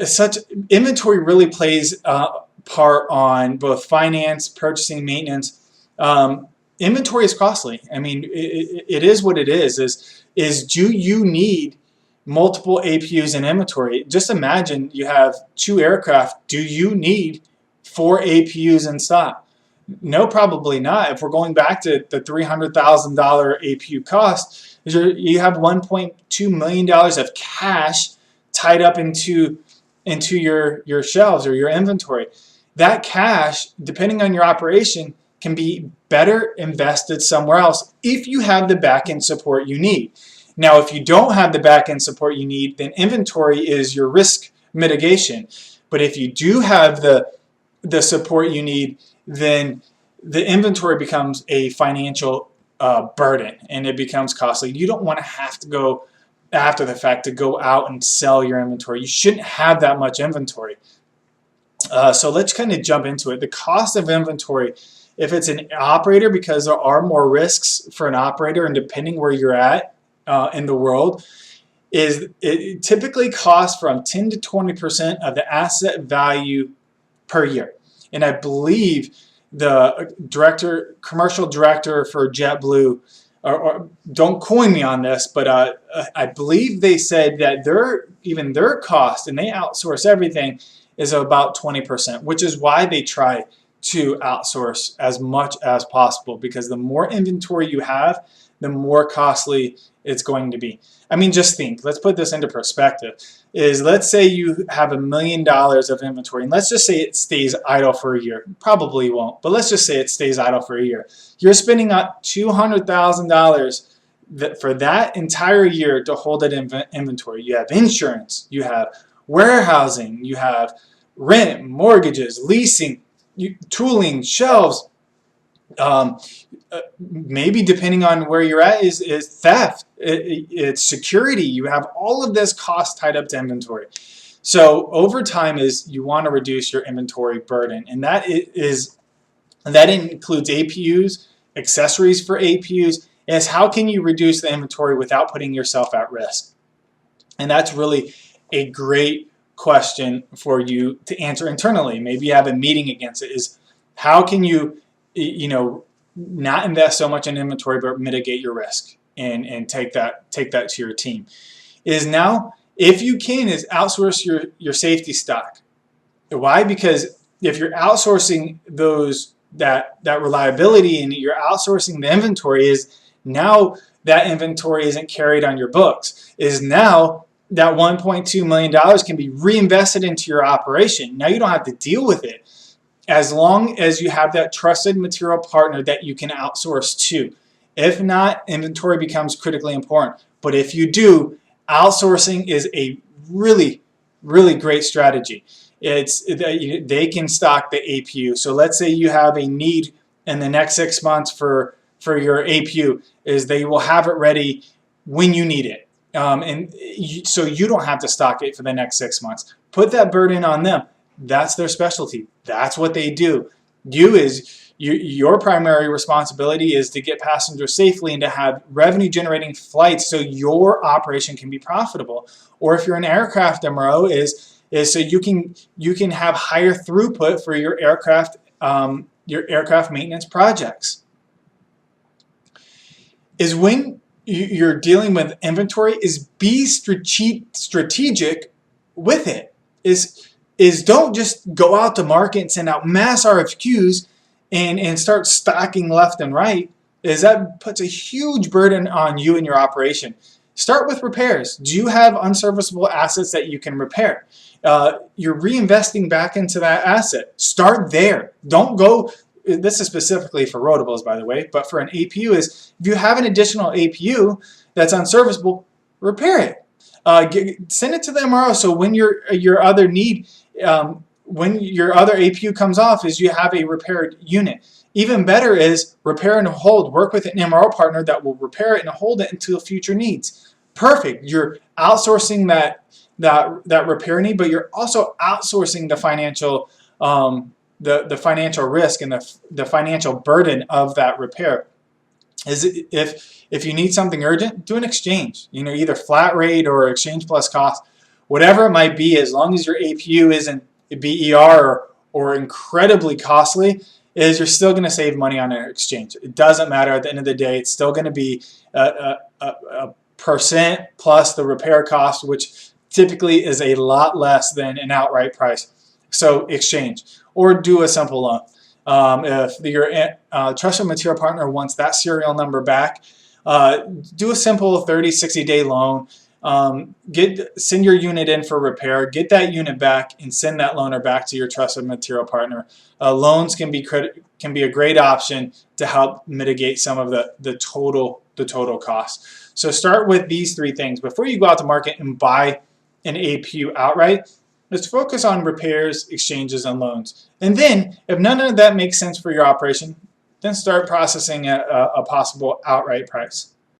Such inventory really plays part on both finance, purchasing, maintenance. Inventory is costly. I mean, it is what it is. Do you need multiple APUs in inventory? Just imagine you have 2 aircraft. Do you need 4 APUs in stock? No, probably not. If we're going back to the $300,000 APU cost, you have $1.2 million of cash tied up into your shelves or your inventory. That cash, depending on your operation, can be better invested somewhere else if you have the back-end support you need. Now, if you don't have the back-end support you need, then inventory is your risk mitigation. But if you do have the support you need, then the inventory becomes a financial burden and it becomes costly. You don't want to have to go after the fact to go out and sell your inventory. You shouldn't have that much inventory. So let's kind of jump into it. The cost of inventory, if it's an operator, because there are more risks for an operator and depending where you're at in the world, it typically costs from 10 to 20% of the asset value per year. And I believe the commercial director for JetBlue, or don't coin me on this, but I believe they said that their cost, and they outsource everything, is about 20%, which is why they try to outsource as much as possible, because the more inventory you have, the more costly it's going to be. I mean, just think, let's put this into perspective, let's say you have $1 million of inventory, and let's just say it stays idle for a year. Probably won't, but let's just say it stays idle for a year. You're spending out $200,000 for that entire year to hold that inventory. You have insurance, you have warehousing, you have rent, mortgages, leasing, tooling, shelves. Maybe depending on where you're at is theft, it's security. You have all of this cost tied up to inventory. So over time you want to reduce your inventory burden, and that includes APUs, accessories for APUs, is how can you reduce the inventory without putting yourself at risk? And that's really a great question for you to answer internally. Maybe you have a meeting against it, is how can you not invest so much in inventory but mitigate your risk and take that to your team. Is now, if you can, is outsource your safety stock. Why? Because if you're outsourcing that reliability and you're outsourcing the inventory, is now that inventory isn't carried on your books. Is now that $1.2 million can be reinvested into your operation. Now you don't have to deal with it, as long as you have that trusted material partner that you can outsource to. If not, inventory becomes critically important. But if you do, outsourcing is a really, really great strategy. They can stock the APU. So let's say you have a need in the next 6 months for your APU, is they will have it ready when you need it. So you don't have to stock it for the next 6 months. Put that burden on them. That's their specialty. That's what they do. Your primary responsibility is to get passengers safely and to have revenue generating flights so your operation can be profitable. Or if you're an aircraft MRO, is so you can have higher throughput for your aircraft maintenance projects. Is when you're dealing with inventory, is be strategic with it. Is don't just go out to market and send out mass RFQs and start stocking left and right. Is that puts a huge burden on you and your operation. Start with repairs. Do you have unserviceable assets that you can repair? You're reinvesting back into that asset. Start there. Don't go. This is specifically for rotables, by the way, but for an APU, is if you have an additional APU that's unserviceable, repair it. Send it to the MRO, so when your other need, when your other APU comes off, is you have a repaired unit. Even better is repair and hold. Work with an MRO partner that will repair it and hold it until future needs. Perfect. You're outsourcing that repair need, but you're also outsourcing the financial the financial risk and the financial burden of that repair. is if you need something urgent, do an exchange. Either flat rate or exchange plus cost, whatever it might be. As long as your APU isn't BER or incredibly costly, you're still going to save money on an exchange. It doesn't matter. At the end of the day, it's still going to be a percent plus the repair cost, which typically is a lot less than an outright price. So exchange or do a simple loan. If your trusted material partner wants that serial number back, do a simple 30, 60-day loan. Send your unit in for repair, get that unit back, and send that loaner back to your trusted material partner. Loans can be a great option to help mitigate some of the total cost. So start with these three things before you go out to market and buy an APU outright. Let's focus on repairs, exchanges, and loans. And then, if none of that makes sense for your operation, then start processing a possible outright price.